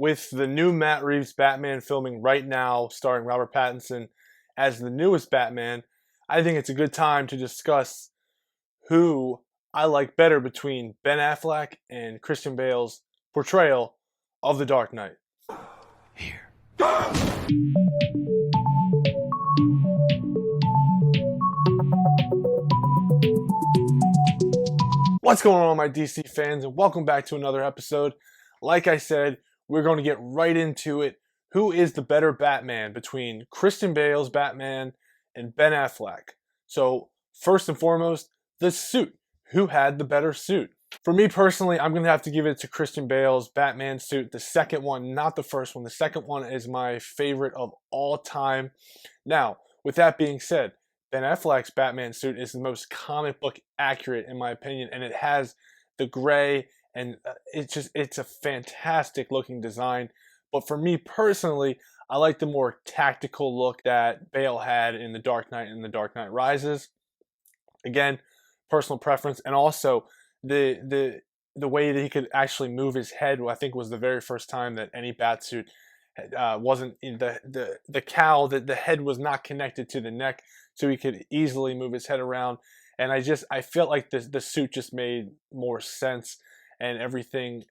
With the new Matt Reeves Batman filming right now, starring Robert Pattinson as the newest Batman, I think it's a good time to discuss who I like better between Ben Affleck and Christian Bale's portrayal of the Dark Knight. Here. What's going on, my DC fans, and welcome back to another episode. Like I said, we're going to get right into it. Who is the better Batman between Christian Bale's Batman and Ben Affleck? So, first and foremost, the suit. Who had the better suit? For me personally, I'm going to have to give it to Christian Bale's Batman suit. The second one, not the first one. The second one is my favorite of all time. Now, with that being said, Ben Affleck's Batman suit is the most comic book accurate in my opinion, and it has the gray, and it's a fantastic looking design. But for me personally, I like the more tactical look that Bale had in The Dark Knight and The Dark Knight Rises. Again, personal preference, and also the way that he could actually move his head. I think was the very first time that any Batsuit wasn't in the cowl, that the head was not connected to the neck, so he could easily move his head around. And I felt like the suit just made more sense, and everything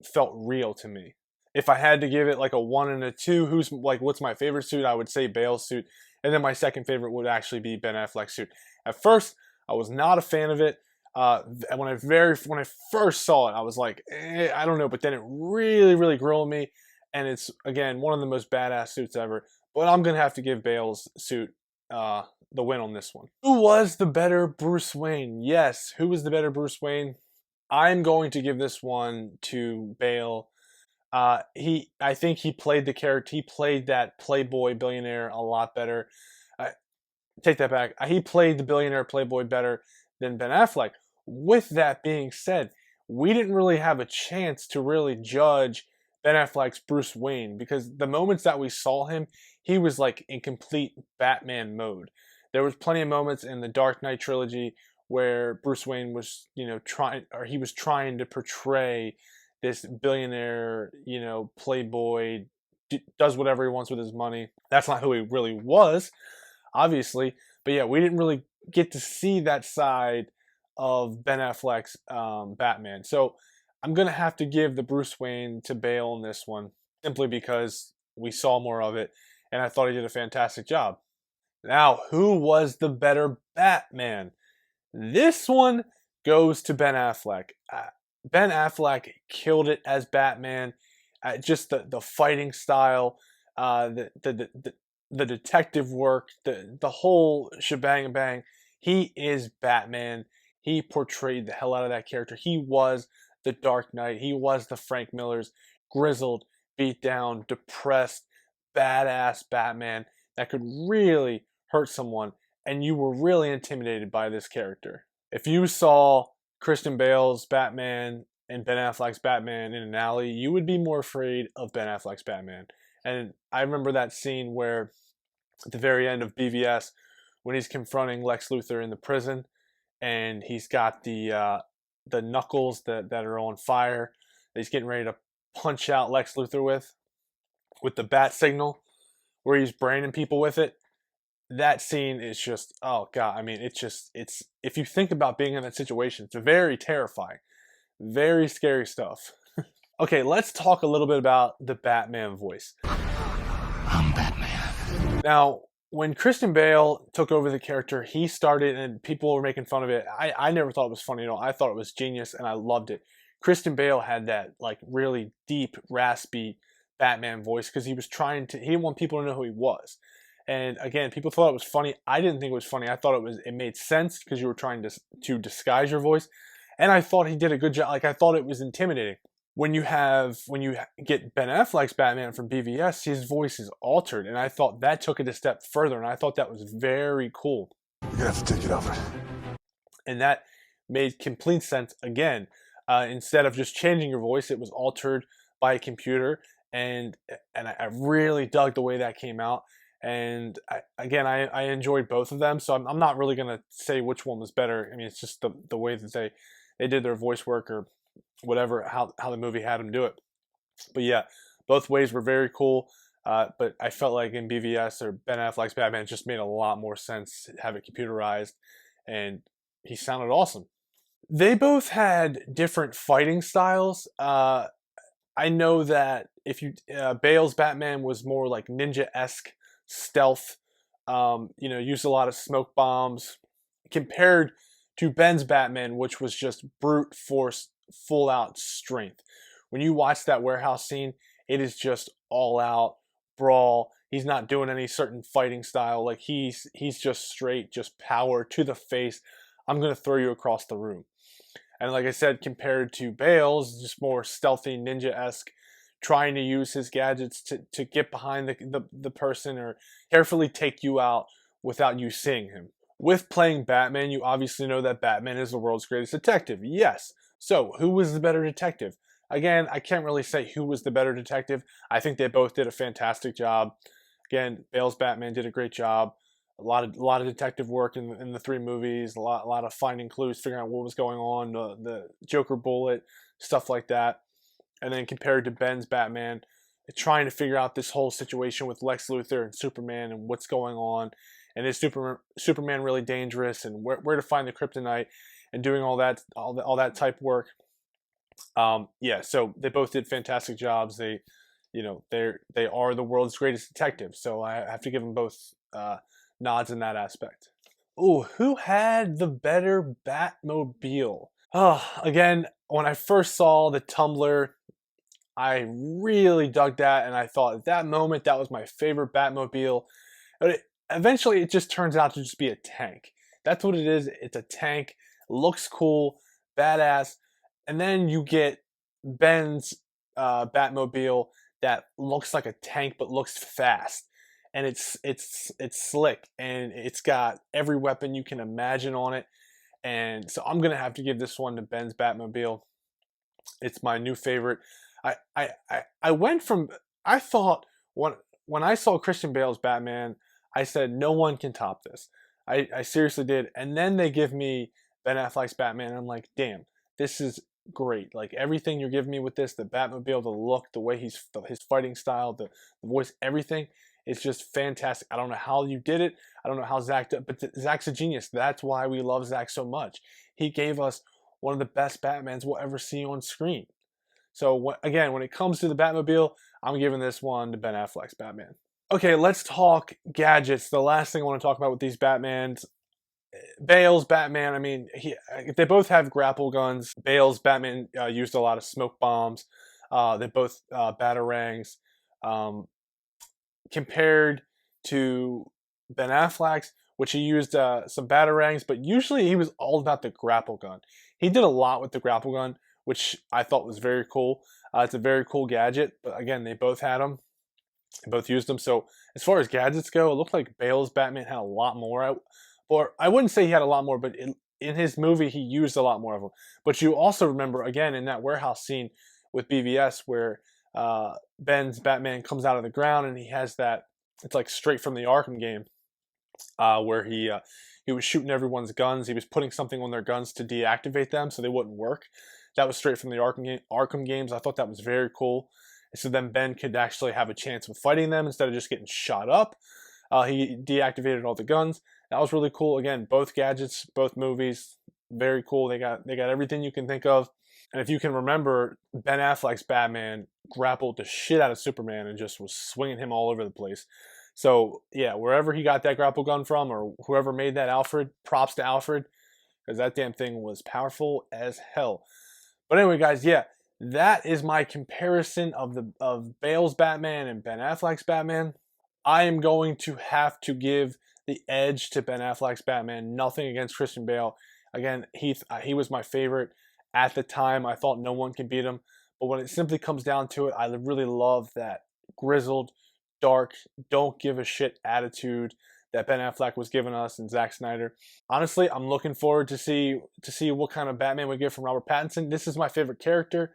felt real to me. If I had to give it like a 1 and a 2, what's my favorite suit? I would say Bale's suit, and then my second favorite would actually be Ben Affleck's suit. At first, I was not a fan of it. When I first saw it, I was like, I don't know, but then it really grew on me, and it's again one of the most badass suits ever. But I'm gonna have to give Bale's suit the win on this one. Who was the better Bruce Wayne? Yes, who was the better Bruce Wayne? I'm going to give this one to Bale. I think he played the character. He played that playboy billionaire a lot better. Take that back. He played the billionaire playboy better than Ben Affleck. With that being said, we didn't really have a chance to really judge Ben Affleck's Bruce Wayne, because the moments that we saw him, he was like in complete Batman mode. There was plenty of moments in the Dark Knight trilogy where Bruce Wayne was, trying to portray this billionaire, playboy, does whatever he wants with his money. That's not who he really was, obviously. But yeah, we didn't really get to see that side of Ben Affleck's Batman. So I'm going to have to give the Bruce Wayne to Bale in this one, simply because we saw more of it, and I thought he did a fantastic job. Now, who was the better Batman? This one goes to Ben Affleck. Ben Affleck killed it as Batman. Just the fighting style, the detective work, the whole shebang bang. He is Batman. He portrayed the hell out of that character. He was the Dark Knight. He was the Frank Miller's grizzled, beat down, depressed, badass Batman that could really hurt someone, and you were really intimidated by this character. If you saw Christian Bale's Batman and Ben Affleck's Batman in an alley, you would be more afraid of Ben Affleck's Batman. And I remember that scene where, at the very end of BVS, when he's confronting Lex Luthor in the prison, and he's got the knuckles that are on fire that he's getting ready to punch out Lex Luthor with the bat signal, where he's braining people with it. That scene is just, oh god, I mean, it's if you think about being in that situation, it's very terrifying, very scary stuff. Okay, let's talk a little bit about the Batman voice. I'm Batman. Now, when Christian Bale took over the character, he started, and people were making fun of it. I never thought it was funny at all. I thought it was genius, and I loved it. Christian Bale had that like really deep, raspy Batman voice because he didn't want people to know who he was. And again, people thought it was funny. I didn't think it was funny. I thought it made sense because you were trying to disguise your voice. And I thought he did a good job. Like, I thought it was intimidating. When you get Ben Affleck's Batman from BVS, his voice is altered. And I thought that took it a step further. And I thought that was very cool. You're going to have to take it over. And that made complete sense. Again, instead of just changing your voice, it was altered by a computer. And I really dug the way that came out. And I enjoyed both of them, so I'm not really going to say which one was better. I mean, it's just the way that they did their voice work or whatever, how the movie had them do it. But yeah, both ways were very cool. But I felt like in BVS or Ben Affleck's Batman, it just made a lot more sense to have it computerized, and he sounded awesome. They both had different fighting styles. I know that if you Bale's Batman was more like ninja-esque stealth. Used a lot of smoke bombs compared to Ben's Batman, which was just brute force, full out strength. When you watch that warehouse scene, it is just all out brawl. He's not doing any certain fighting style. Like he's just straight, just power to the face. I'm gonna throw you across the room. And like I said, compared to Bale's, just more stealthy, ninja-esque, trying to use his gadgets to get behind the person or carefully take you out without you seeing him. With playing Batman, you obviously know that Batman is the world's greatest detective. Yes. So, who was the better detective? Again, I can't really say who was the better detective. I think they both did a fantastic job. Again, Bale's Batman did a great job. A lot of detective work in the three movies. A lot of finding clues, figuring out what was going on, the Joker bullet, stuff like that. And then compared to Ben's Batman, trying to figure out this whole situation with Lex Luthor and Superman and what's going on, and is Superman really dangerous, and where to find the kryptonite, and doing all that type work. Yeah, so they both did fantastic jobs. They are the world's greatest detectives, so I have to give them both nods in that aspect. Ooh, who had the better Batmobile? Oh, again, when I first saw the Tumblr, I really dug that, and I thought at that moment that was my favorite Batmobile. But eventually, it just turns out to just be a tank. That's what it is. It's a tank. Looks cool, badass, and then you get Ben's Batmobile that looks like a tank but looks fast, and it's slick, and it's got every weapon you can imagine on it. And so I'm gonna have to give this one to Ben's Batmobile. It's my new favorite. I went from I thought when I saw Christian Bale's Batman, I said no one can top this. I seriously did. And then they give me Ben Affleck's Batman, and I'm like, damn, this is great. Like everything you're giving me with this, the Batmobile, the look, the way his fighting style, the voice, everything is just fantastic. I don't know how you did it. I don't know how Zach did, but Zach's a genius. That's why we love Zach so much. He gave us one of the best Batmans we'll ever see on screen. So again, when it comes to the Batmobile, I'm giving this one to Ben Affleck's Batman. Okay, let's talk gadgets. The last thing I want to talk about with these Batmans, Bale's Batman. I mean, they both have grapple guns. Bale's Batman used a lot of smoke bombs. They both batarangs. Compared to Ben Affleck's, which he used some batarangs, but usually he was all about the grapple gun. He did a lot with the grapple gun, which I thought was very cool. It's a very cool gadget, but again, they both had them. They both used them. So as far as gadgets go, it looked like Bale's Batman had a lot more. Or I wouldn't say he had a lot more, but in his movie, he used a lot more of them. But you also remember, again, in that warehouse scene with BVS where Ben's Batman comes out of the ground and he has that, it's like straight from the Arkham game, where he was shooting everyone's guns. He was putting something on their guns to deactivate them so they wouldn't work. That was straight from the Arkham games. I thought that was very cool. So then Ben could actually have a chance with fighting them instead of just getting shot up. He deactivated all the guns. That was really cool. Again, both gadgets, both movies, very cool. They got everything you can think of. And if you can remember, Ben Affleck's Batman grappled the shit out of Superman and just was swinging him all over the place. So yeah, wherever he got that grapple gun from, or whoever made that Alfred, props to Alfred, because that damn thing was powerful as hell. But anyway, guys, yeah, that is my comparison of Bale's Batman and Ben Affleck's Batman. I am going to have to give the edge to Ben Affleck's Batman. Nothing against Christian Bale. Again, he was my favorite at the time. I thought no one could beat him. But when it simply comes down to it, I really love that grizzled, dark, don't give a shit attitude that Ben Affleck was giving us and Zack Snyder. Honestly, I'm looking forward to see what kind of Batman we get from Robert Pattinson. This is my favorite character.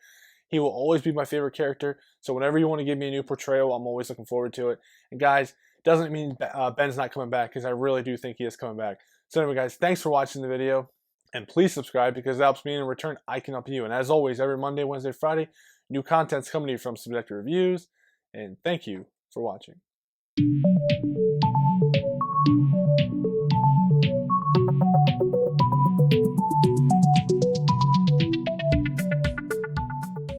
He will always be my favorite character. So whenever you want to give me a new portrayal, I'm always looking forward to it. And guys, doesn't mean Ben's not coming back, because I really do think he is coming back. So anyway, guys, thanks for watching the video. And please subscribe, because it helps me, and in return, I can help you. And as always, every Monday, Wednesday, Friday, New content's coming to you from Subjective Reviews, and thank you for watching.